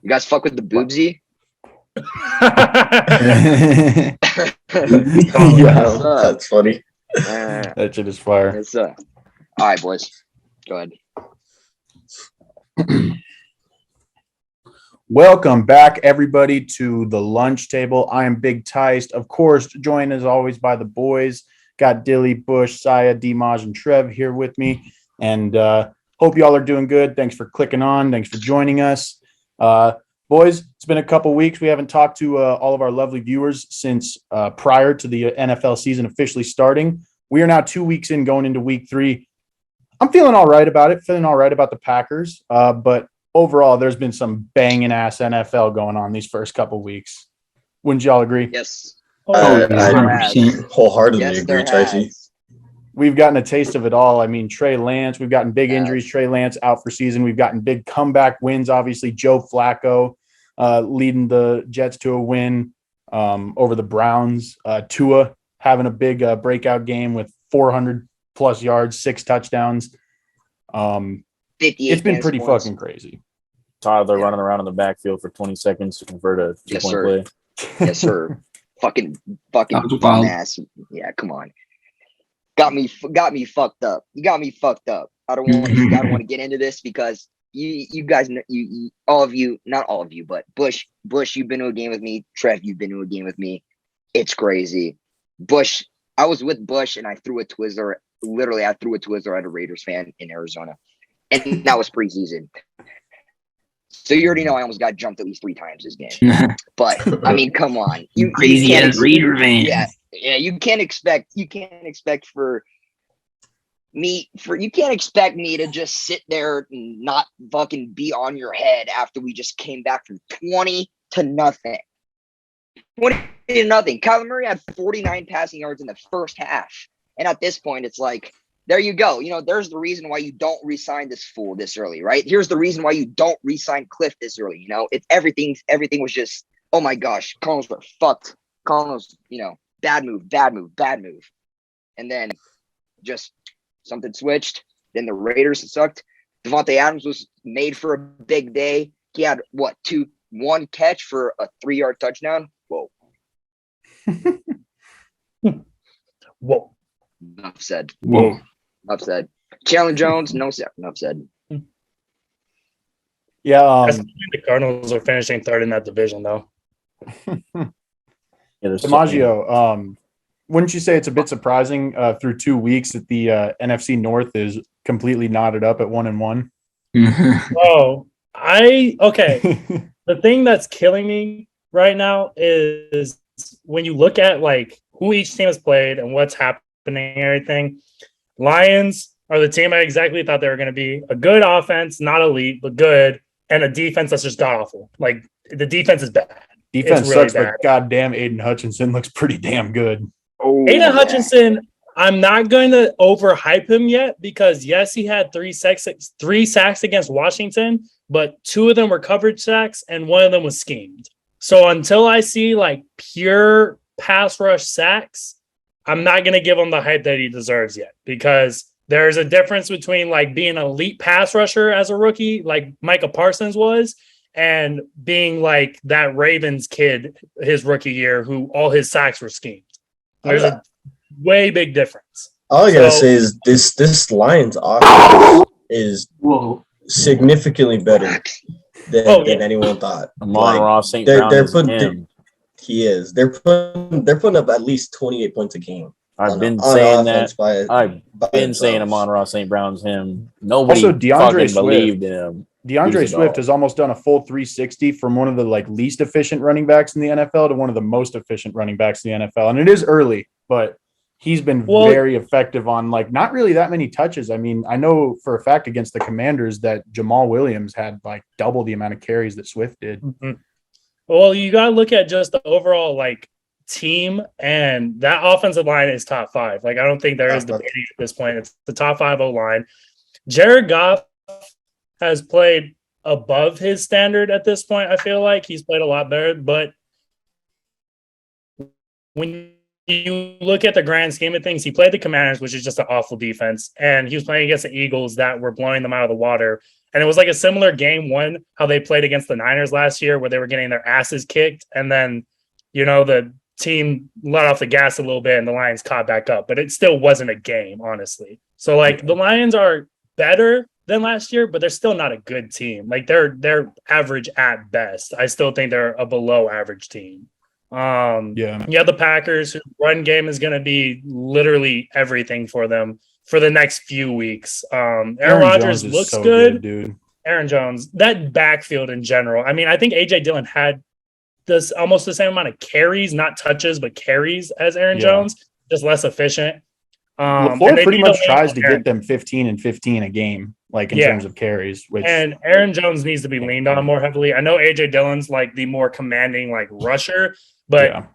You guys fuck with the boobsy? Yeah, that's funny. That shit is fire. It's all right, boys. Go ahead. Welcome back, everybody, to the lunch table. I am Big Teist, of course, joined as always by the boys. Got Dilly, Bush, Saya, Dimaj, and Trev here with me. And hope y'all are doing good. Thanks for clicking on. Thanks for joining us. Boys, it's been a couple weeks. We haven't talked to all of our lovely viewers since prior to the NFL season officially starting. We are now 2 weeks in, going into week 3. I'm feeling all right about it, feeling all right about the Packers. But overall, there's been some banging ass NFL going on these first couple weeks. Wouldn't y'all agree? Yes. I wholeheartedly agree, Tracy. We've gotten a taste of it all. I mean, Trey Lance, we've gotten big injuries. Trey Lance out for season. We've gotten big comeback wins. Obviously, Joe Flacco leading the Jets to a win over the Browns. Tua having a big breakout game with 400-plus yards, 6 touchdowns. It's been pretty fucking crazy. Tyler running around in the backfield for 20 seconds to convert a two-point play. Yes, sir. fucking bum ass. Yeah, come on. Got me fucked up. You got me fucked up. I don't want to get into this because you guys, all of you, not all of you, but Bush, you've been to a game with me. Trev, you've been to a game with me. It's crazy. Bush, I was with Bush and I threw a Twizzler. Literally, I threw a Twizzler at a Raiders fan in Arizona, and that was preseason. So you already know I almost got jumped at least 3 times this game. But I mean, come on, you crazy ass Raider fan. Yeah. You can't expect me to just sit there and not fucking be on your head after we just came back from 20-0. 20-0. Kyler Murray had 49 passing yards in the first half. And at this point, it's like, there you go. You know, there's the reason why you don't re-sign this fool this early, right? Here's the reason why you don't re-sign Cliff this early. You know, it's everything was just, oh my gosh, Cardinals were fucked. Cardinals, bad move. And then just something switched. Then the Raiders sucked. Devontae Adams was made for a big day. He had one catch for a 3-yard touchdown. Whoa. Whoa. Enough said. Whoa. Enough said. Chandler Jones, enough said. Yeah. The Cardinals are finishing third in that division, though. DiMaggio, wouldn't you say it's a bit surprising through 2 weeks that the NFC North is completely knotted up at 1-1? Okay. The thing that's killing me right now is when you look at like who each team has played and what's happening and everything. Lions are the team I exactly thought they were going to be. A good offense, not elite, but good, and a defense that's just god awful. Like the defense is bad. Defense really sucks, but goddamn, Aiden Hutchinson looks pretty damn good. Aiden Hutchinson, I'm not going to overhype him yet because yes, he had 3 sacks against Washington, but 2 of them were coverage sacks and 1 of them was schemed. So until I see like pure pass rush sacks, I'm not going to give him the hype that he deserves yet because there's a difference between like being an elite pass rusher as a rookie, like Micah Parsons was, and being like that Ravens kid his rookie year who all his sacks were schemed. There's a way big difference. All I gotta say is this Lions offense is significantly better than anyone thought. Amon-Ra St. Brown he is. They're putting up at least 28 points a game. I've been saying Amon-Ra St. Brown's him. Nobody also, fucking believed in him. DeAndre Swift has almost done a full 360 from one of the like least efficient running backs in the NFL to one of the most efficient running backs in the NFL. And it is early, but he's been very effective on like not really that many touches. I mean, I know for a fact against the Commanders that Jamal Williams had like double the amount of carries that Swift did. Mm-hmm. Well, you got to look at just the overall like team, and that offensive line is top 5. Like, I don't think there is debating at this point. It's the top 5 O-line. Jared Goff has played above his standard at this point. I feel like he's played a lot better, but when you look at the grand scheme of things, he played the Commanders, which is just an awful defense, and he was playing against the Eagles that were blowing them out of the water. And it was like a similar game one, how they played against the Niners last year, where they were getting their asses kicked. And then, the team let off the gas a little bit and the Lions caught back up. But it still wasn't a game, honestly. So, the Lions are better than last year, but they're still not a good team. Like, they're average at best. I still think they're a below average team. The Packers, whose run game is going to be literally everything for them for the next few weeks. Aaron Rodgers looks so good, dude. Aaron Jones, that backfield in general. I mean, I think AJ Dillon had this almost the same amount of carries, not touches, but carries as Aaron Jones, just less efficient. LaFleur pretty much tries to get them 15 and 15 a game, like in terms of carries. And Aaron Jones needs to be leaned on more heavily. I know AJ Dillon's like the more commanding like rusher, but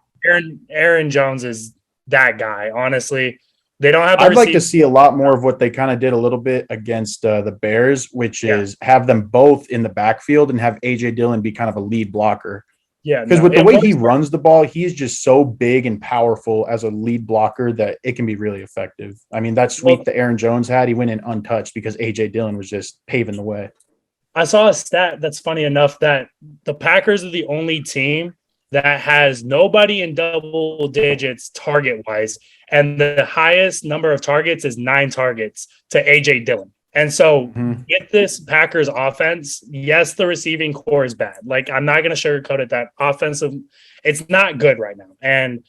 Aaron Jones is that guy, honestly. They don't have. I'd like to see a lot more of what they kind of did a little bit against the Bears, which is have them both in the backfield and have AJ Dillon be kind of a lead blocker. Yeah, because with the way he runs the ball, he's just so big and powerful as a lead blocker that it can be really effective. I mean, that sweep that Aaron Jones had, he went in untouched because AJ Dillon was just paving the way. I saw a stat that's funny enough that the Packers are the only team that has nobody in double digits target-wise, and the highest number of targets is 9 targets to AJ Dillon. And so with this Packers offense, yes, the receiving core is bad. Like, I'm not going to sugarcoat it. That offensive, it's not good right now. And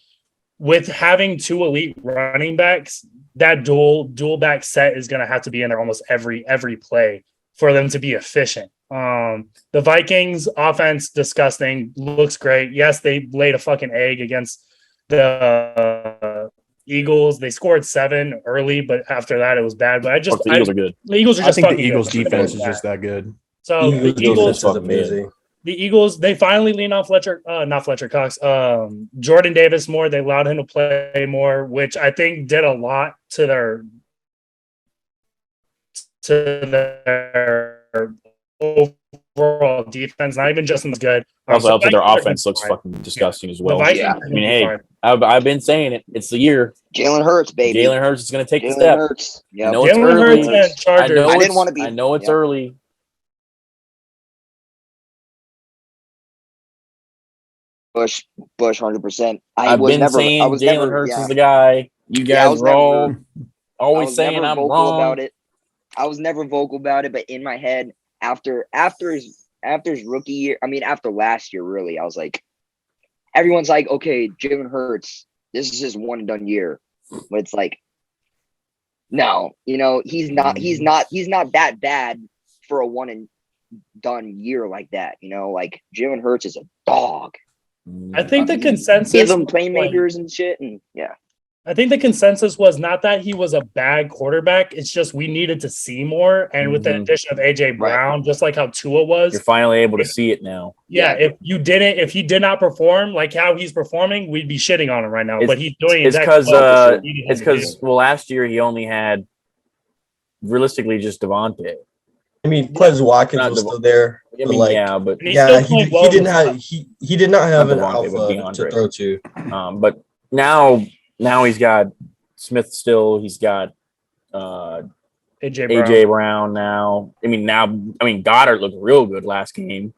with having 2 elite running backs, that dual back set is going to have to be in there almost every play for them to be efficient. The Vikings offense, disgusting, looks great. Yes, they laid a fucking egg against the Eagles. They scored 7 early, but after that it was bad. But the Eagles are good. The Eagles are just. I think the Eagles' defense is just that good. So the Eagles is amazing. The Eagles, they finally lean on not Fletcher Cox, Jordan Davis more. They allowed him to play more, which I think did a lot to their overall defense. Not even just as good. Also, their offense looks fucking disgusting as well. I mean, hey, I've been saying it. It's the year. Jalen Hurts, baby. Jalen Hurts is going to take the step. Hurts. Yep. I know it's early. I didn't want to be. I know it's early. Bush, 100%. I've been saying Jalen Hurts is the guy. You guys were always saying I'm wrong about it. I was never vocal about it, but in my head, after his rookie year, I mean, after last year, really, I was like, everyone's like, okay, Jalen Hurts, this is his one and done year. But it's like, no, he's not that bad for a one and done year like that. Like Jalen Hurts is a dog. I think the consensus give him playmakers and shit, and I think the consensus was not that he was a bad quarterback. It's just we needed to see more. And with the addition of AJ Brown, just like how Tua was, you're finally able to see it now. Yeah. If he did not perform like how he's performing, we'd be shitting on him right now. But he's doing because last year he only had realistically just Devontae. I mean, Quez Watkins was still there. I mean, he did not have an alpha to throw to. But now he's got Smith still. He's got AJ Brown now. I mean, Goddard looked real good last game.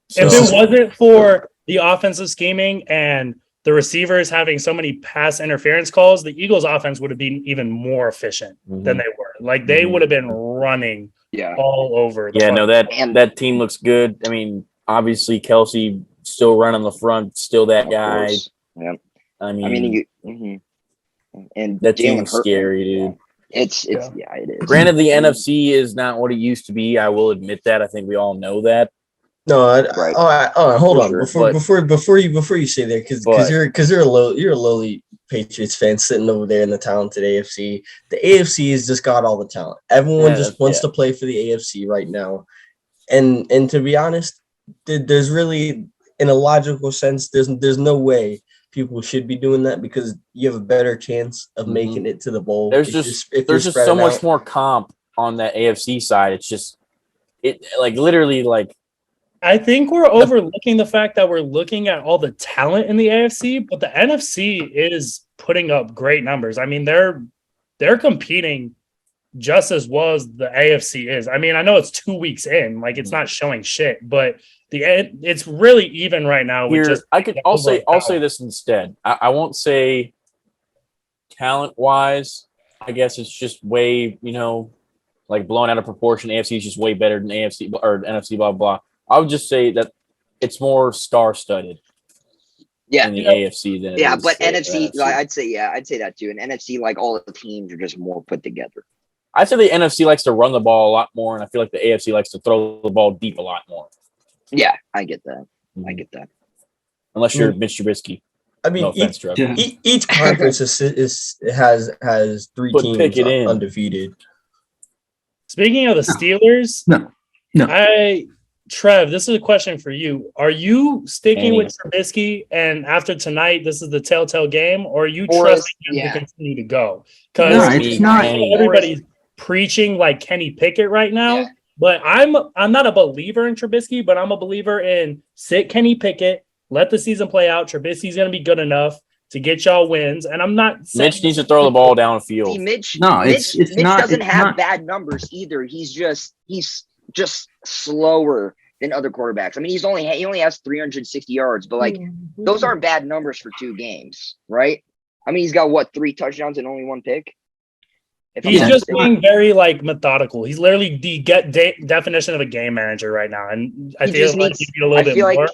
So. If it wasn't for the offensive scheming and the receivers having so many pass interference calls, the Eagles' offense would have been even more efficient than they were. Like they would have been running all over. That team looks good. I mean, obviously Kelsey still running the front, still that guy. Yeah. And that team's scary, dude. It is. Granted, the NFC is not what it used to be. I will admit that. I think we all know that. No, all right. Hold on. Before you say that, because you're a lowly Patriots fan sitting over there in the talented AFC. The AFC has just got all the talent. Everyone just wants to play for the AFC right now, and to be honest, there's really, in a logical sense, there's no way people should be doing that because you have a better chance of making it to the bowl. There's just so much more comp on that AFC side. It's just literally. I think we're overlooking the fact that we're looking at all the talent in the AFC, but the NFC is putting up great numbers. I mean, they're competing just as well as the AFC is. I mean, I know it's 2 weeks in, like it's not showing shit, but it's really even right now. Here, I'll say this instead. I won't say talent wise. I guess it's just way, like blown out of proportion. AFC is just way better than AFC or NFC. Blah blah. I would just say that it's more star studded. Yeah, in the AFC than but NFC, I'd say that too. And NFC, like all the teams are just more put together. I'd say the NFC likes to run the ball a lot more, and I feel like the AFC likes to throw the ball deep a lot more. Yeah, I get that. Mm-hmm. I get that. Unless you're Mitch Trubisky. I mean, no offense, each conference has three teams undefeated. Speaking of the Steelers, no. Trev, this is a question for you. Are you sticking with Trubisky, and after tonight, this is the telltale game, or are you trusting him to continue to go? Because it's not. Everybody's preaching like Kenny Pickett right now, but I'm not a believer in Trubisky, but I'm a believer in sit Kenny Pickett, let the season play out. Trubisky's going to be good enough to get y'all wins, and I'm not. Mitch needs to throw the ball downfield. See, Mitch not, doesn't have bad numbers either. He's just slower than other quarterbacks. I mean, he only has 360 yards, but like those aren't bad numbers for 2 games, right? I mean, he's got 3 touchdowns and only 1 pick. He's just being very like methodical. He's literally the definition of a game manager right now, and I feel like he needs a little bit more.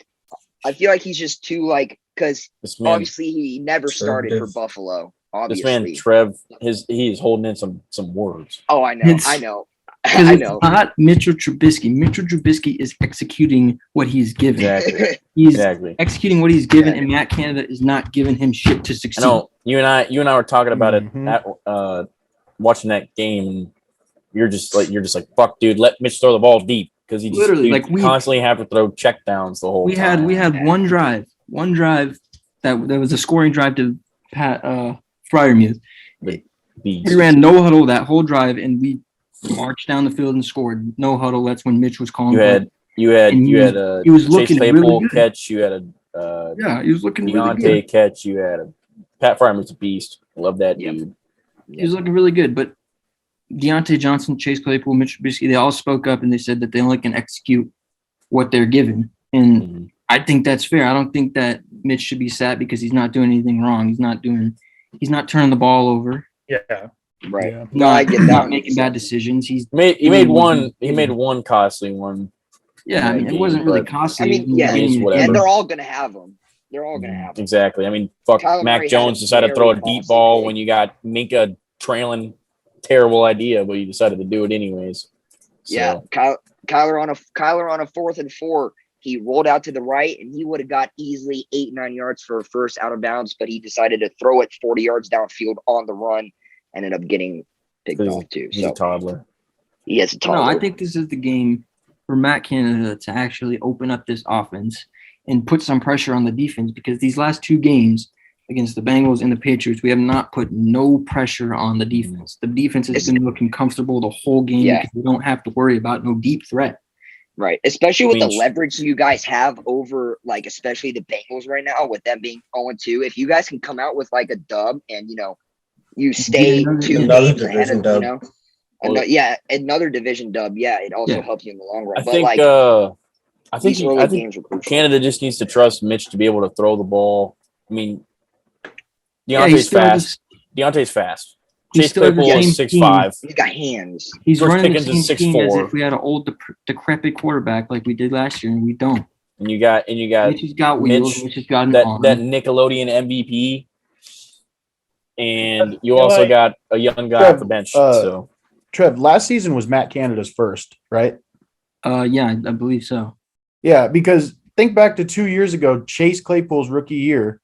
I feel like he's just too because obviously he never started for Buffalo. Obviously, this man Trev, he is holding in some words. Oh, I know. I know. It's not Mitchell Trubisky. Mitchell Trubisky is executing what he's given. Exactly. He's executing what he's given, and Matt Canada is not giving him shit to succeed. No, you and I were talking about it at watching that game, and you're just like fuck, dude. Let Mitch throw the ball deep because he constantly have to throw checkdowns the whole time. We had one drive that was a scoring drive to Pat Fryermuth. We ran no huddle that whole drive, and we marched down the field and scored. No huddle. That's when Mitch was calling. You had a Chase Claypool catch. You had a he was looking Deontay really good. catch. You had a Pat Fryermuth's a beast. Love that dude. He was looking really good, but Deontay Johnson, Chase Claypool, Mitch Trubisky, they all spoke up and they said that they only can execute what they're given. And I think that's fair. I don't think that Mitch should be sat because he's not doing anything wrong. He's not turning the ball over. Yeah. Right. Yeah. No, I get that. Not making bad decisions. He made one costly one. Yeah, I mean, it wasn't really costly. I mean, and they're all gonna have them. They're all gonna have them. Exactly. I mean, Mac Jones decided to throw a deep ball when you got Minka trailing. Terrible idea, but you decided to do it anyways. So. Yeah, Kyler on a 4th and 4. He rolled out to the right, and he would have got easily 8-9 yards for a first out of bounds, but he decided to throw it 40 yards downfield on the run. Ended up getting picked off too. He's a toddler. He is a toddler. No, I think this is the game for Matt Canada to actually open up this offense and put some pressure on the defense, because these last 2 games against the Bengals and the Patriots, we have not put no pressure on the defense. The defense has been looking comfortable the whole game because we don't have to worry about no deep threat. Right. Especially with the leverage you guys have over, like, especially the Bengals right now, with them being 0-2. If you guys can come out with like a dub and, you stay 2 games ahead of, dub. Another division dub. Yeah, it also helps you in the long run. I think Canada just needs to trust Mitch to be able to throw the ball. I mean, Deontay's fast. Deontay's fast. Chase Claypool is 6'5". He's got hands. He's running the same scheme as if we had an old decrepit quarterback like we did last year, and we don't. And you got Mitch has got wheels, Mitch has got that Nickelodeon MVP, and you also got a young guy off the bench. So, Trev, last season was Matt Canada's first, right? Yeah, I believe so. Yeah, because think back to 2 years ago, Chase Claypool's rookie year.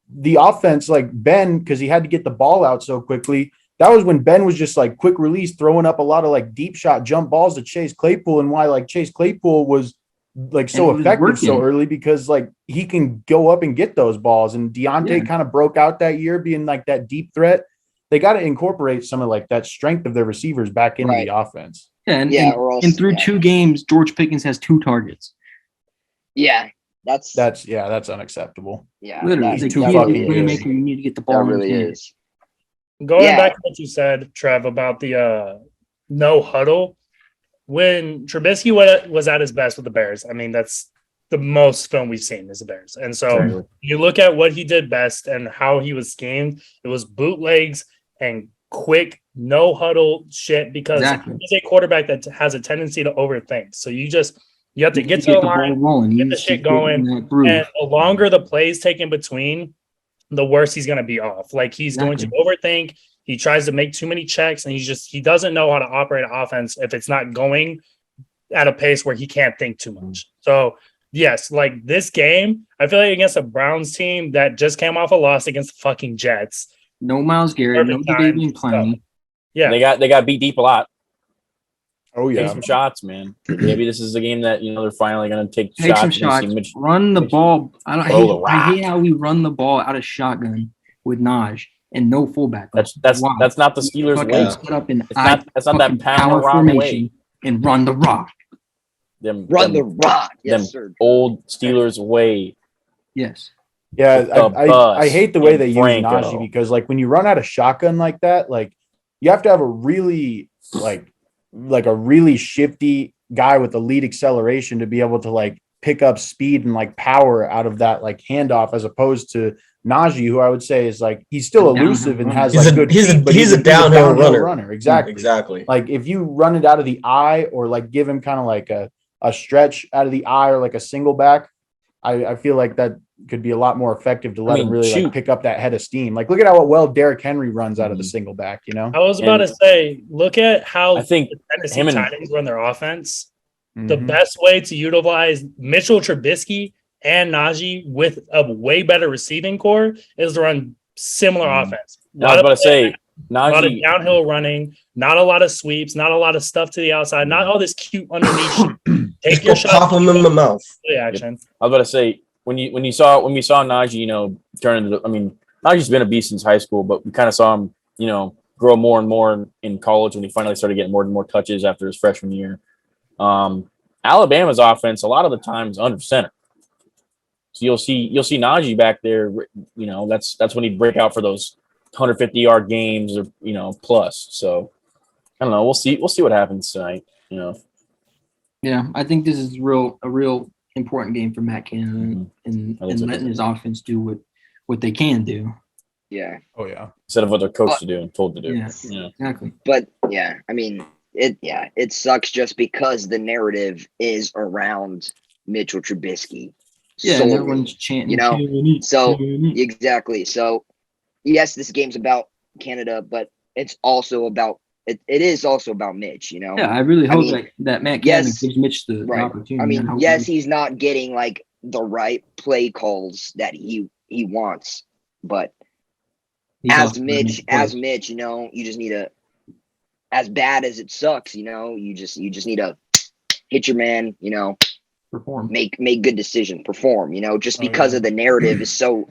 The offense, like Ben, because he had to get the ball out so quickly, that was when Ben was just like quick release, throwing up a lot of like deep shot jump balls to Chase Claypool, and why like Chase Claypool was like so effective so early, because like he can go up and get those balls. And Deontay kind of broke out that year being like that deep threat. They got to incorporate some of like that strength of their receivers back into the offense. Yeah, and through 2 games, George Pickens has 2 targets. Yeah. That's unacceptable. Yeah, literally, too fucking good. You need to get the ball. That really is. Going back to what you said, Trev, about the no huddle. When Trubisky was at his best with the Bears, I mean, that's the most film we've seen is the Bears. And so you look at what he did best and how he was schemed, it was bootlegs and quick, no huddle shit because he's a quarterback that has a tendency to overthink. So you have to get to the line, rolling, get the shit going. And the longer the plays take in between, the worse he's going to be off. Like he's going to overthink. He tries to make too many checks, and he doesn't know how to operate an offense if it's not going at a pace where he can't think too much. So, yes, like this game, I feel like against a Browns team that just came off a loss against the fucking Jets. No Myles Garrett, no David Clowney. Yeah, they got beat deep a lot. Oh yeah, take some shots, man. Maybe this is the game that they're finally going to take some shots. Run the ball. I hate how we run the ball out of shotgun with Naj. And no fullback. That's not the Steelers' way. Set up in that's not that power formation way. And run the rock. Run the rock. Yes, sir. Old Steelers way. Yes. Yeah, I hate the way they use Najee because like when you run out of shotgun like that, like you have to have a really like a really shifty guy with elite acceleration to be able to like pick up speed and like power out of that like handoff as opposed to Najee, who I would say is like he's still elusive and has like good feet, but he's a downhill runner. Exactly. Like if you run it out of the eye or like give him kind of like a stretch out of the eye or like a single back, I feel like that could be a lot more effective to let him really like pick up that head of steam. Like look at how well Derrick Henry runs out of the single back. I was about to say, look at how I think the Tennessee Titans run their offense. The best way to utilize Mitchell Trubisky and Najee with a way better receiving core is to run similar offense. I was about to say, Najee, a lot of downhill running, not a lot of sweeps, not a lot of stuff to the outside, not all this cute underneath. Take your shot. Pop him in the mouth. Action. Yep. I was about to say when we saw Najee, turn into Najee's been a beast since high school, but we kind of saw him, grow more and more in college when he finally started getting more and more touches after his freshman year. Alabama's offense a lot of the time is under center. So you'll see Najee back there, that's when he'd break out for those 150-yard games or plus. So I don't know. We'll see what happens tonight. Yeah, I think this is a real important game for Matt Canada and letting his offense do what they can do. Yeah. Oh yeah. Instead of what they're coached to do and told to do. Yeah. Exactly. But yeah, I mean it sucks just because the narrative is around Mitchell Trubisky. Yeah, and everyone's chanting. Exactly. So, yes, this game's about Canada, but it's also about it is also about Mitch. Yeah, I really hope that Matt Canada gives Mitch the opportunity. I mean, yes, he's not getting like the right play calls that he wants, but as Mitch, you just need to, as bad as it sucks, you just need to hit your man, perform, make good decisions, perform, just because of the narrative is so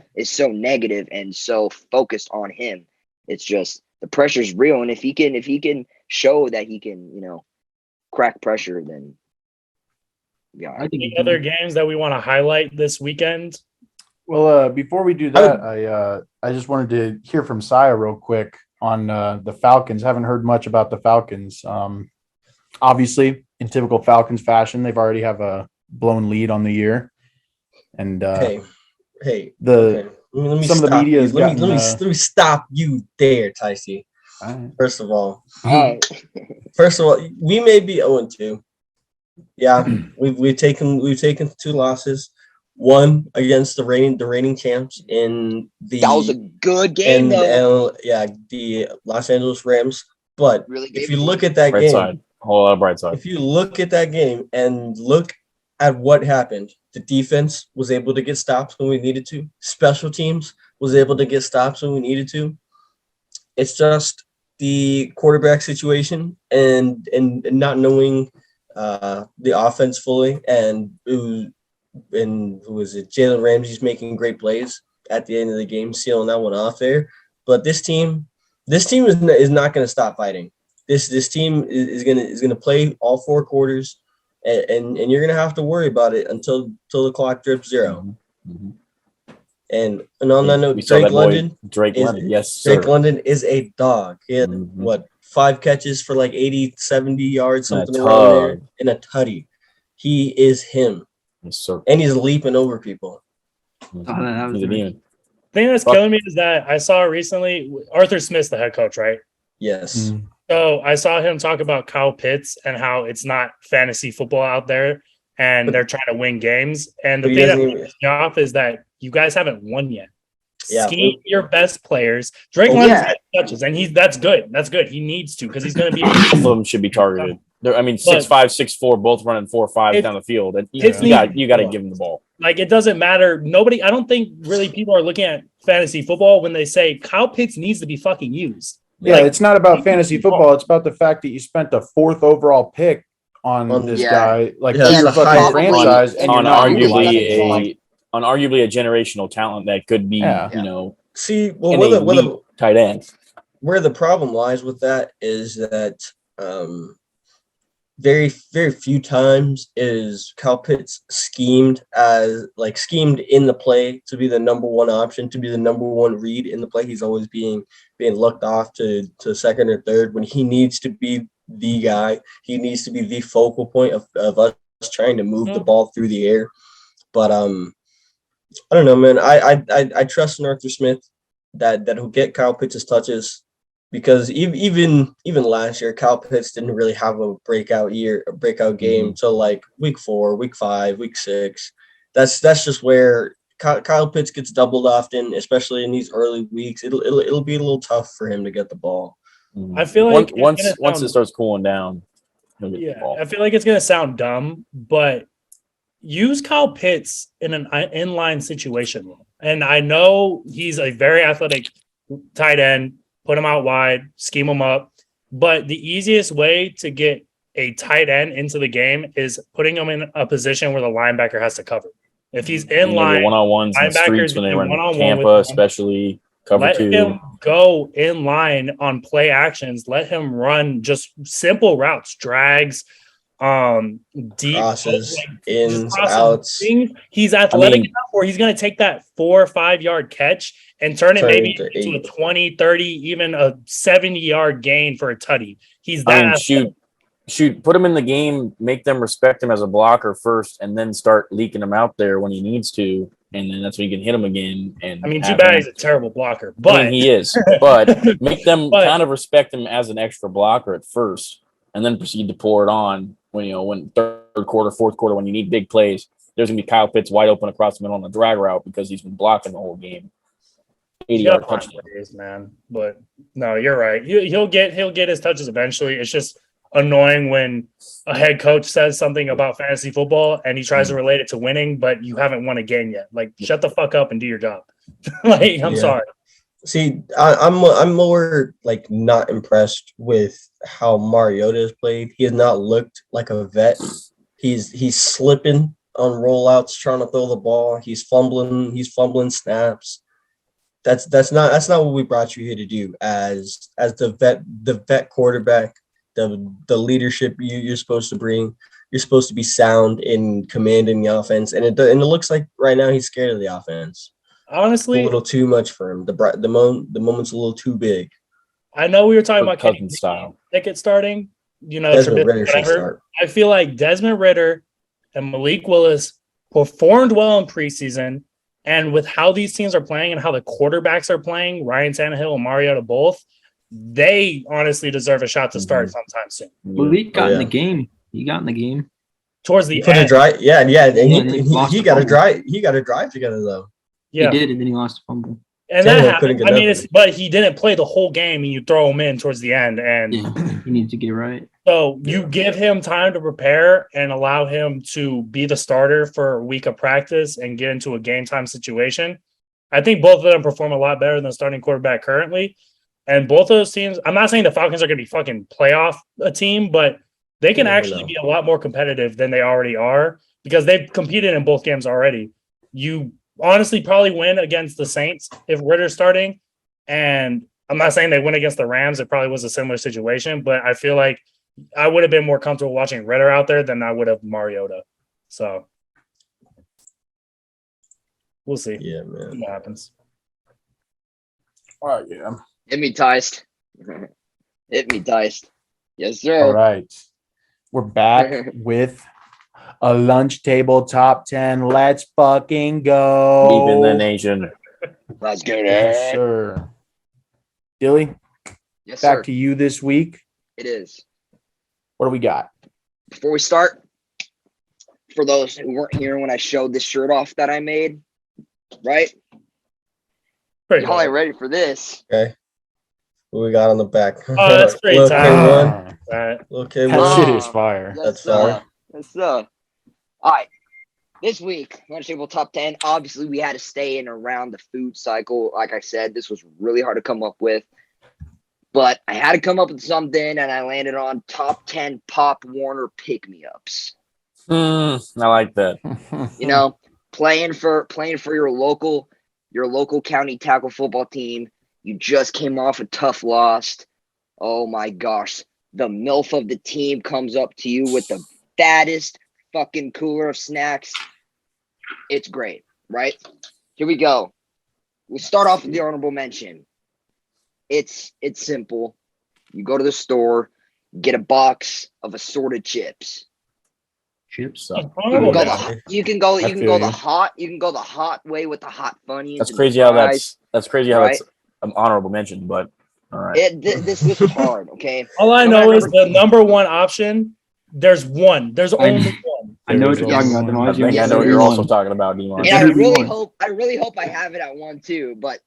negative and so focused on him. It's just the pressure's real. And if he can show that he can, crack pressure, then yeah. I think other games that we want to highlight this weekend. Well, before we do that, I just wanted to hear from Saya real quick on the Falcons. Haven't heard much about the Falcons. Obviously, in typical Falcons fashion, they've already have a blown lead on the year, and let me stop you there, Ticey. Right. First of all, we may be 0-2. Yeah, we've taken 2 losses. One against the reigning champs in the. That was a good game, though. The Los Angeles Rams. But really, if you look at that game, side. A whole lot of bright side. If you look at that game and look at what happened, the defense was able to get stops when we needed to. Special teams was able to get stops when we needed to. It's just the quarterback situation and not knowing the offense fully, and who was it? Jalen Ramsey's making great plays at the end of the game, sealing that one off there. But this team is not going to stop fighting. This team is gonna play all 4 quarters, and you're gonna have to worry about it until the clock drips 0. Mm-hmm. And on that note, Drake London, yes, sir. Drake London is a dog. He had 5 catches for like 80, 70 yards, something around there, and a tutty. He is him. Yes, sir. And he's leaping over people. That was He's a demon. The thing that's killing me is that I saw recently Arthur Smith's the head coach, right? Yes. So I saw him talk about Kyle Pitts and how it's not fantasy football out there and they're trying to win games. And the thing that pisses me off is that you guys haven't won yet. Yeah. Scheme your best players. Drake London's got touches, and that's good. That's good. He needs to because he's going to be. Both of them should be targeted. I mean, 6'5", 6'4", both running 4.5 down the field. And you got to give him the ball. Like, it doesn't matter. I don't think really people are looking at fantasy football when they say Kyle Pitts needs to be fucking used. Yeah, it's not about fantasy football. It's about the fact that you spent the 4th overall pick on this guy, like your fucking franchise, and on arguably a generational talent that could be, See, well, tight end. Where the problem lies with that is that very, very few times is Kyle Pitts schemed in the play to be the number one option, to be the number one read in the play. He's always being looked off to second or third when he needs to be the guy. He needs to be the focal point of us trying to move the ball through the air. But I don't know, man. I trust in Arthur Smith that he'll get Kyle Pitts' touches. Because even last year, Kyle Pitts didn't really have a breakout game till like week 4, week 5, week 6. That's just where Kyle Pitts gets doubled often, especially in these early weeks. It'll be a little tough for him to get the ball. I feel like once it starts cooling down, he'll get the ball. I feel like it's gonna sound dumb, but use Kyle Pitts in an inline situation. And I know he's a very athletic tight end. Put him out wide, scheme him up. But the easiest way to get a tight end into the game is putting him in a position where the linebacker has to cover. If he's in line, one-on-ones in the streets when they run Tampa, especially cover 2. Let him go in line on play actions. Let him run just simple routes, drags, deep crosses, ins, outs. He's athletic enough where he's going to take that 4 or 5 yard catch and turn it maybe into a 20, 30, even a 70-yard gain for a tutty. He's that. Shoot, put him in the game, make them respect him as a blocker first, and then start leaking him out there when he needs to, and then that's when you can hit him again. And too bad he's a terrible blocker, but he is. But make them kind of respect him as an extra blocker at first, and then proceed to pour it on when third quarter, fourth quarter, when you need big plays. There's gonna be Kyle Pitts wide open across the middle on the drag route because he's been blocking the whole game. 80-yard touchdown, man. But no, you're right. He'll get his touches eventually. It's just annoying when a head coach says something about fantasy football and he tries to relate it to winning, but you haven't won a game yet. Like, shut the fuck up and do your job. I'm sorry. See, I'm more like not impressed with how Mariota has played. He has not looked like a vet. He's slipping on rollouts, trying to throw the ball. He's fumbling snaps. That's not what we brought you here to do as the vet quarterback, the leadership you're supposed to bring. You're supposed to be sound in commanding the offense, and it looks like right now he's scared of the offense. Honestly, a little too much for him. The moment's a little too big. I know we were talking about Cousin style Pickett starting. Desmond Ritter should start. I feel like Desmond Ritter and Malik Willis performed well in preseason, and with how these teams are playing and how the quarterbacks are playing, Ryan Tannehill and Mariota both, they honestly deserve a shot to start sometime soon. Malik got in the game. He got in the game towards the end. And he got a drive. He got a drive together though. Yeah, he did, and then he lost a fumble. And that happened. I mean, but he didn't play the whole game, and you throw him in towards the end, and he needs to get right. So you give him time to prepare and allow him to be the starter for a week of practice and get into a game time situation. I think both of them perform a lot better than the starting quarterback currently. And both of those teams, I'm not saying the Falcons are going to be fucking playoff a team, but they can actually be a lot more competitive than they already are because they've competed in both games already. You honestly probably win against the Saints if Ritter's starting. And I'm not saying they win against the Rams. It probably was a similar situation, but I feel like I would have been more comfortable watching Ritter out there than I would have Mariota. So We'll see. Yeah, man. See what happens. All right, yeah. Hit me, Ticed. Hit me, Ticed. Yes, sir. All right. We're back with a lunch table top 10. Let's fucking go. Deep in the nation. Let's get Yes, it. sir. Dilly, Yes, back sir. to you this week. It is. What do we got? Before we start, for those who weren't here when I showed this shirt off that I made, right? Pretty Y'all ain't good. ready for this. Okay. What we got on the back? Oh, that's pretty Lil tight. K1. Right. Lil That K1. shit is fire. Yes, That's sir. fire. Yes, sir. All right. This week, Lunch Table Top 10. Obviously, we had to stay in around the food cycle. Like I said, this was really hard to come up with. But I had to come up with something, and I landed on top 10 Pop Warner pick-me-ups. I like that. You know, playing for your local county tackle football team. You just came off a tough loss. Oh my gosh. The MILF of the team comes up to you with the fattest fucking cooler of snacks. It's great, right? Here we go. We'll start off with the honorable mention. It's simple. You go to the store, get a box of assorted chips. Chips. You Oh, can go I feel you. the hot way with the hot Funyuns. That's and crazy the how fries. that's crazy how right? that's an honorable mention, but all right. This was hard, okay? all I No know matter- is the number one option. There's one. There's only one. I know what you're Yes. talking about. I Demonge. think I Yes, know what there you're is also one. talking about, Demon. And I There is really one. hope I have it at one too, but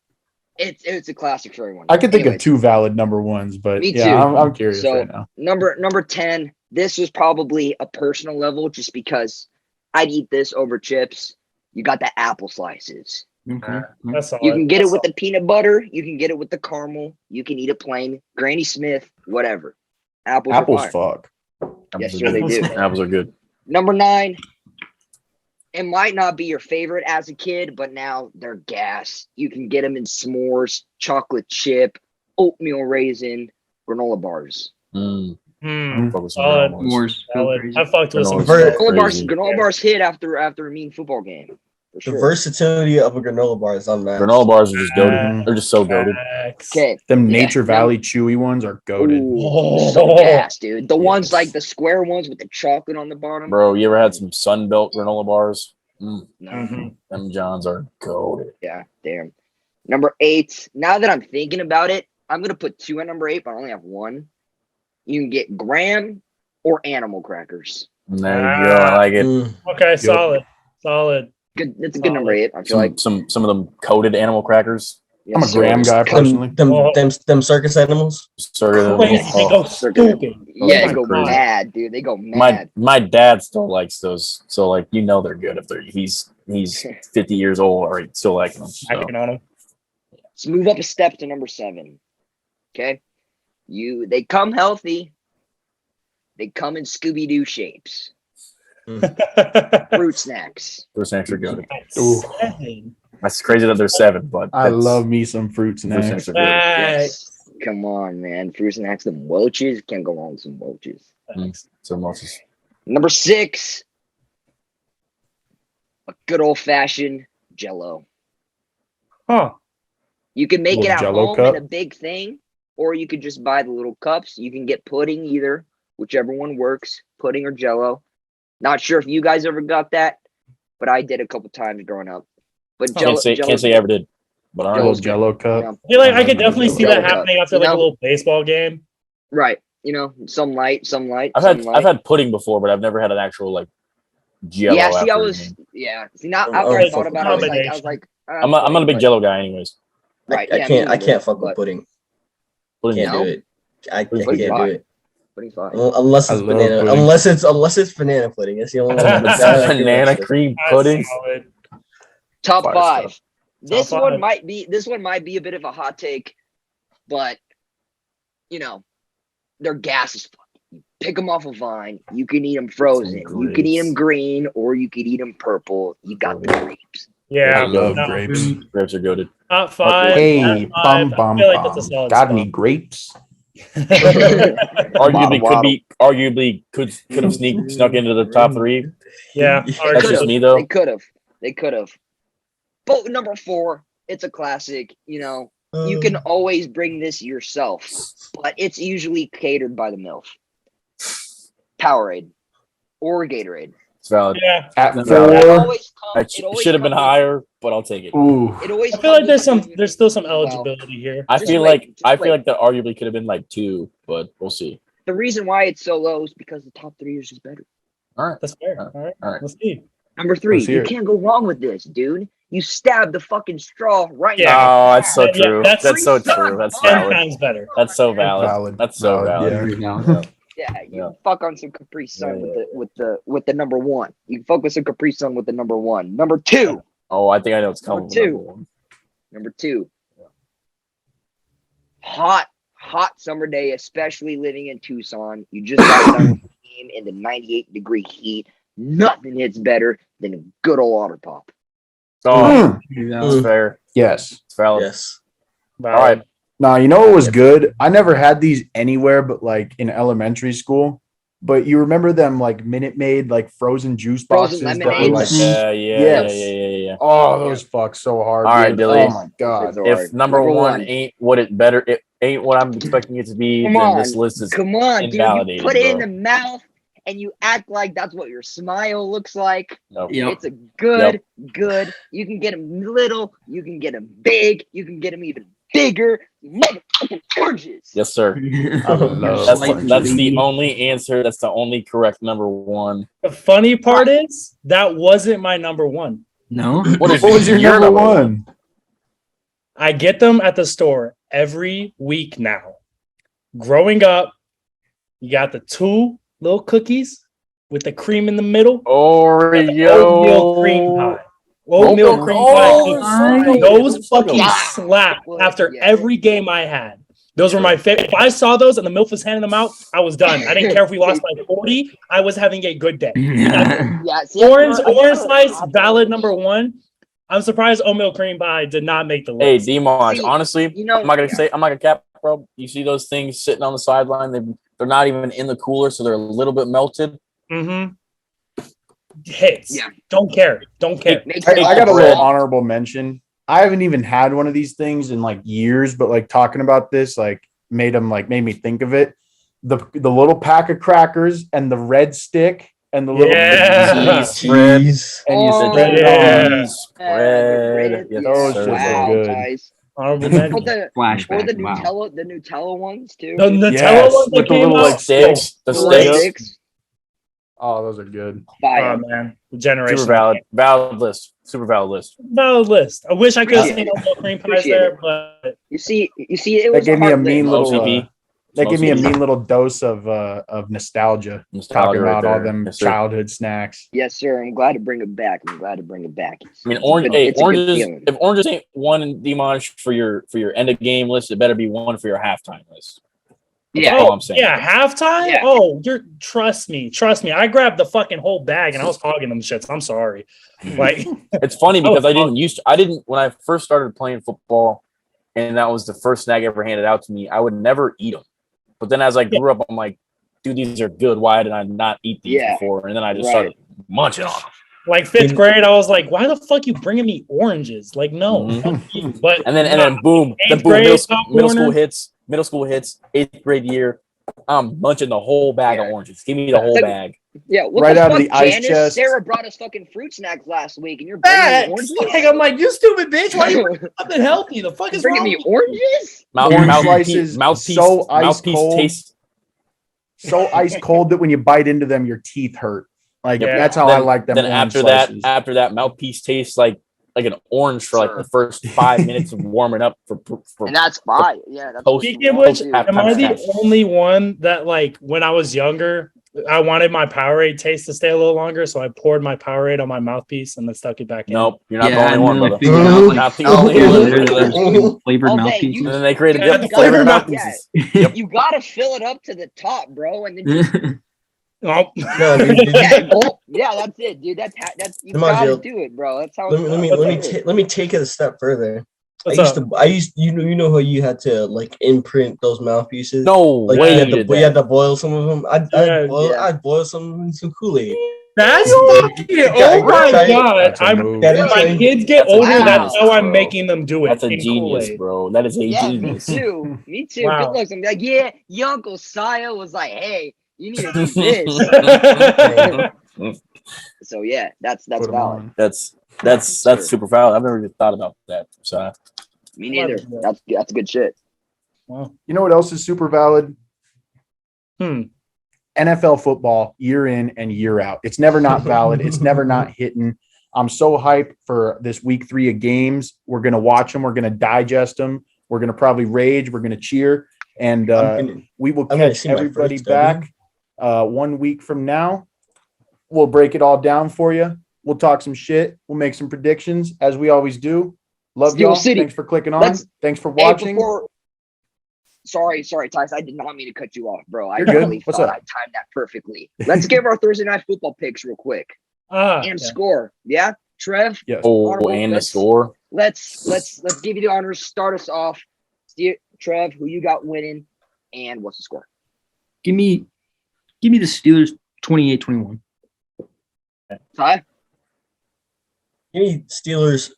it's a classic for everyone. I could think of Anyways, two valid number ones, but Me yeah, too. I'm curious So- right now. number 10. This was probably a personal level, just because I'd eat this over chips. You got the apple slices. Okay. That's all. You can get it with the peanut butter. You can get it with the caramel. You can eat it plain. Granny Smith, whatever. Apples are Apples fire. fuck. Yes, Apples sir, are they good. do. Apples are good. Number 9. It might not be your favorite as a kid, but now they're gas. You can get them in s'mores, chocolate chip, oatmeal raisin, granola bars. Focus on Solid. granola bars. Moors. Go Solid. crazy. I fucked with some. Granola Granola Crazy. bars hit after a mean football game. For The sure. versatility of a granola bar is unmatched. Granola bars are just goaded. Mhm. They're just so goaded. Facts. Okay. Them Yeah, Nature Valley chewy ones are goaded. Ooh, so gas, dude. The ones Yes. like the square ones with the chocolate on the bottom. Bro, you ever had some Sunbelt granola bars? No. Mhm. Them Johns are goaded. Yeah, damn. Number 8. Now that I'm thinking about it, I'm gonna put 2 at number 8, but I only have 1. You can get graham or animal crackers. And there you go. I like it. Okay, solid. Solid. Good. It's a good number 8. I feel like. Some of them coated animal crackers. I'm a Yes, sir. graham guy personally. Them circus animals. Sorry, Crazy. They go They're good. stupid. Yeah, Oh they go my God. mad, dude. They go my mad. my dad still likes those. So like they're good if he's 50 years old or he's still liking them. I So. can on him. Let's move up a step to number 7. Okay. They come healthy. They come in Scooby-Doo shapes. Fruit snacks. Fruit snacks are good. Ooh. That's crazy that they're 7, but I that's- love me some fruit fruit snacks. snacks are good. Yes. Come on, man. Fruit snacks, them Welch's. Can't go wrong with some Welch's. So much is Number 6. A good old-fashioned Jell-O. Huh. You can make it Little at Jell-O home cup? in a big thing, or you could just buy the little cups. You can get pudding either, whichever one works, pudding or Jell-O. Not sure if you guys ever got that, but I did a couple times growing up. But can't say I ever did. But all A right. little Jell-O's Jello cup. you know, I feel like I could definitely see that Jell-O cup, happening after you like a know? little baseball game. right. You know, some light, some light. I've some had light. I've had pudding before, but I've never had an actual like Jello. Yeah, see, after I a was. game. Yeah, see, now I'm after I also thought about it, I was combination. like, I'm not a big Jello guy, anyways. Right. I yeah, can't. me I can't fuck but with pudding. Pudding Can't No? do it. I Pudding's can't fine. do it. Pudding's fine. Unless I it's love banana. pudding. Unless it's banana pudding. That's the only one. That's that I can banana mess with. cream That's pudding. solid. Top Fire 5. stuff. This Top one 5. might be a bit of a hot take, but you know, they're gas as fuck. You pick them off a vine. You can eat them frozen. You can eat them green, or you could eat them purple. You got the grapes. Yeah. I love no. grapes. Grapes are goaded. Top 5. Hey, top 5. bum bum I feel like that's a bum. solid Got spot. any grapes? Arguably could have snuck into the top 3. Yeah. They That's could just have. me though. They could have. But number 4, it's a classic. You know, you can always bring this yourself, but it's usually catered by the MILF. Powerade or Gatorade. It's valid. Yeah. At It 4. Should have been higher, but I'll take it. Ooh. It always. I feel like there's still some eligibility here. I Just feel wait, like that arguably could have been like 2, but we'll see. The reason why it's so low is because the top 3 is just better. All right. That's fair. All right. All right. Let's see. Number 3, Let's hear you it. can't go wrong with this, dude. You stab the fucking straw right Yeah. now. Oh, that's so Yeah, true. that's- That's so true. That's 10 valid. times better. That's so valid. Valid. That's so Valid, valid. yeah. Yeah, you Yeah. fuck on some Capri Sun Yeah, with the number 1. You focus on Capri Sun with the number 1. Number 2. Oh, I think I know what's coming. Number 2. Number 2. Hot summer day, especially living in Tucson. You just got done with the game in the 98-degree heat. Nothing hits better than a good old otter pop. Oh, Yeah. that's fair. Yes. It's valid. Yes. All right. Now, you know what was good? I never had these anywhere but like in elementary school. But you remember them like Minute Maid, like frozen juice boxes? Frozen that were, lemonades. like, Yeah. oh, those fuck so hard. All right, dude. Dilly. Oh my god. If number one ain't what it better, it ain't what I'm expecting it to be, Come then on. this list is Come on, dude. You invalidated, put it in bro. the mouth and you act like that's what your smile looks like. Nope. Yep. It's a good. You can get them little, you can get them big, you can get them even bigger. Motherfucking oranges. Yes, sir. love That's oranges. the only answer. That's the only correct number 1. The funny part is that wasn't my number 1. No. What is What was your number one? one? I get them at the store every week now. Growing up, you got the 2 little cookies with the cream in the middle. Oatmeal cream Oreo. pie. Oatmeal cream pie. Oh, Those fucking Yeah. slap Well, after yeah. every game I had. Those were my favorite. If I saw those and the MILF was handing them out, I was done. I didn't care if we lost by 40. I was having a good day. Yeah, see, Orange I- slice, valid number 1. I'm surprised oatmeal cream pie did not make the Hey, list. Dimaj, See, honestly, you know- I'm not gonna cap, bro. You see those things sitting on the sideline? They're not even in the cooler, so they're a little bit melted. Mm-hmm. Hits. Yeah. Don't care. Don't care. Makes I sense. got a bread. little honorable mention. I haven't even had one of these things in like years, but like talking about this, like made me think of it. The little pack of crackers and the red stick and the little Yeah. Cheese spread. Cheese. and you Oh, spread it yeah. on. Cheese spread. Yes, those sir. shits are Wow, good. guys. Honorable Or mention. the Flashback. Nutella ones too. The Nutella Yes, ones that with the came little, out. like, Sticks. The The little sticks. sticks. Oh, those are good. Fire. Oh man, the generation. Super valid. Valid list. Super valid list. Valid list. I wish I could have Appreciate seen oatmeal cream pies Appreciate there, it. but You see, it That was gave me a hard mean living. little. OCP. That gave me a OCP. mean little dose of nostalgia. Nostalgia Talking right about all there. them Yes, sir. childhood snacks. Yes, sir. I'm glad to bring it back. I mean, orange. Hey, It's a good oranges. feeling. If oranges ain't one in Dimaj for your end of game list, it better be one for your halftime list. That's Yeah. all I'm saying. yeah, halftime. Yeah. Oh, trust me. I grabbed the fucking whole bag and I was hogging them shits. I'm sorry. Like, It's funny because Oh, I didn't when I first started playing football, and that was the first snack ever handed out to me. I would never eat them, but then as I grew up, I'm like, dude, these are good. Why did I not eat these Yeah, before? And then I just right. started munching on them. like 5th grade, I was like, why the fuck you bringing me oranges? Like, no. Mhm. Fuck you. But And then boom, Eighth grade, top middle school corner. hits, 8th grade year. I'm munching the whole bag of Yeah. oranges. Give me the whole Like- bag. Yeah, what Right the out of fuck, the ice Janice? chest. Sarah brought us fucking fruit snacks last week, and you're bringing me oranges. Like, I'm like, you stupid bitch. Why you bringing something healthy? The fuck is bringing wrong me with you? oranges? Orange slices so ice mouthpiece cold. taste. So ice cold that when you bite into them, your teeth hurt. Like Yeah. that's how I like them. Then orange after slices. that mouthpiece tastes like an orange for like Sure. the first 5 minutes of warming up for And that's fire. Yeah, that's Post- Speaking of which, Dude, am I the Halftime. only one that, like, when I was younger, I wanted my Powerade taste to stay a little longer, so I poured my Powerade on my mouthpiece and then stuck it back in. Nope, you're not Yeah, the only and one, then I brother. figured out, like, Not the oh, only yeah, one. there's flavored All day, mouthpieces. And then they created Yeah, the the flavored flavored mouthpieces. You gotta fill it up to the top, bro, and then just, Oh. No, dude, did you- that's it, dude. That's you Come on, gotta Jill. do it, bro. That's how. let me take it a step further. What's I used up? to you know how you had to like imprint those mouthpieces. No Like way you you had did to that. boil some of them. Yeah. I'd boil some of them in some Kool-Aid. That's fucking. Oh my god! When my kids get older, that's how I'm making them do it. That's a genius, bro. That is a genius. Me too. Me too. Wow. Good looks. I'm like, yeah, your Uncle Saya was like, hey, you need to do this. So yeah, that's valid. That's super valid. I've never even thought about that. So me neither. That's good shit. Wow. You know what else is super valid? NFL football, year in and year out. It's never not valid. It's never not hitting. I'm so hyped for this week 3 of games. We're going to watch them. We're going to digest them. We're going to probably rage. We're going to cheer. And we will catch everybody back 1 week from now. We'll break it all down for you. We'll talk some shit. We'll make some predictions, as we always do. Love y'all. Thanks for clicking on. Thanks for watching. Sorry, Tyson. I did not mean to cut you off, bro. I You're really good. thought I timed that perfectly. Let's give our Thursday night football picks real quick. Score. Yeah, Trev. Yes. And the score. Let's give you the honors. Start us off. Trev, who you got winning, and what's the score? Give me the Steelers 28-21. Ty? Give me Steelers.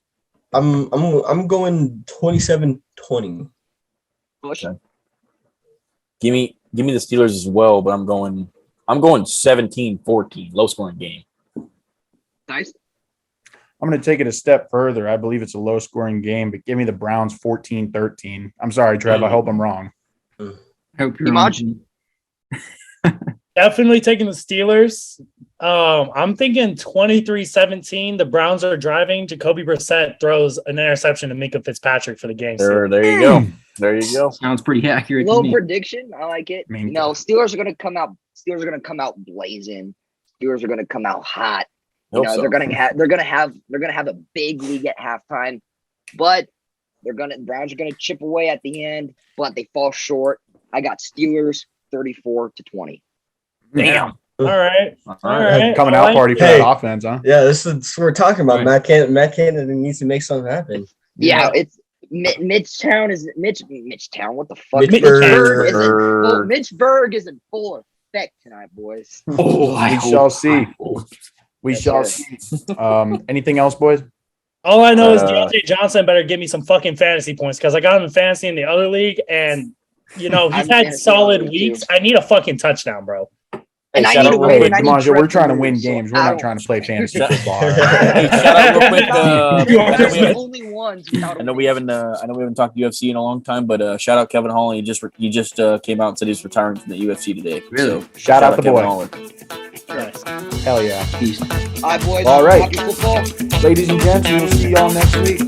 I'm going 27-20. Bush? Okay. Give me the Steelers as well, but I'm going 17-14, low scoring game. Nice. I'm going to take it a step further. I believe it's a low scoring game, but give me the Browns 14-13. I'm sorry, Trev. I hope I'm wrong. I hope you're wrong. Definitely taking the Steelers. I'm thinking 23-17. The Browns are driving. Jacoby Brissett throws an interception to Minka Fitzpatrick for the game. There you go. There you go. Sounds pretty accurate. Low prediction. I like it. Minka. Steelers are going to come out. Steelers are going to come out blazing. Steelers are going to come out hot. They're going to have a big lead at halftime, but Browns are going to chip away at the end, but they fall short. I got Steelers 34-20. Damn. All right. Coming out party for that offense, huh? Yeah, this is what we're talking about. Right. Matt Canada needs to make something happen. Yeah, it's Midtown is Midtown. What the fuck? Mitchburg is in full effect tonight, boys. We shall see. We shall see. Anything else, boys? All I know is DeAndre Johnson better give me some fucking fantasy points because I got him in fantasy in the other league, and he's had solid weeks. I need a fucking touchdown, bro. And hey, DiMaggio, we're trying to win games. We're not trying to play fantasy football. Hey, shout out real quick. I know we haven't talked UFC in a long time, but shout out Kevin Holland. He just came out and said he's retiring from the UFC today. Really? So, shout out the Kevin boy. Holland. Nice. Hell yeah. Peace. All right, boys. All right. Ladies and gents, we'll see y'all next week.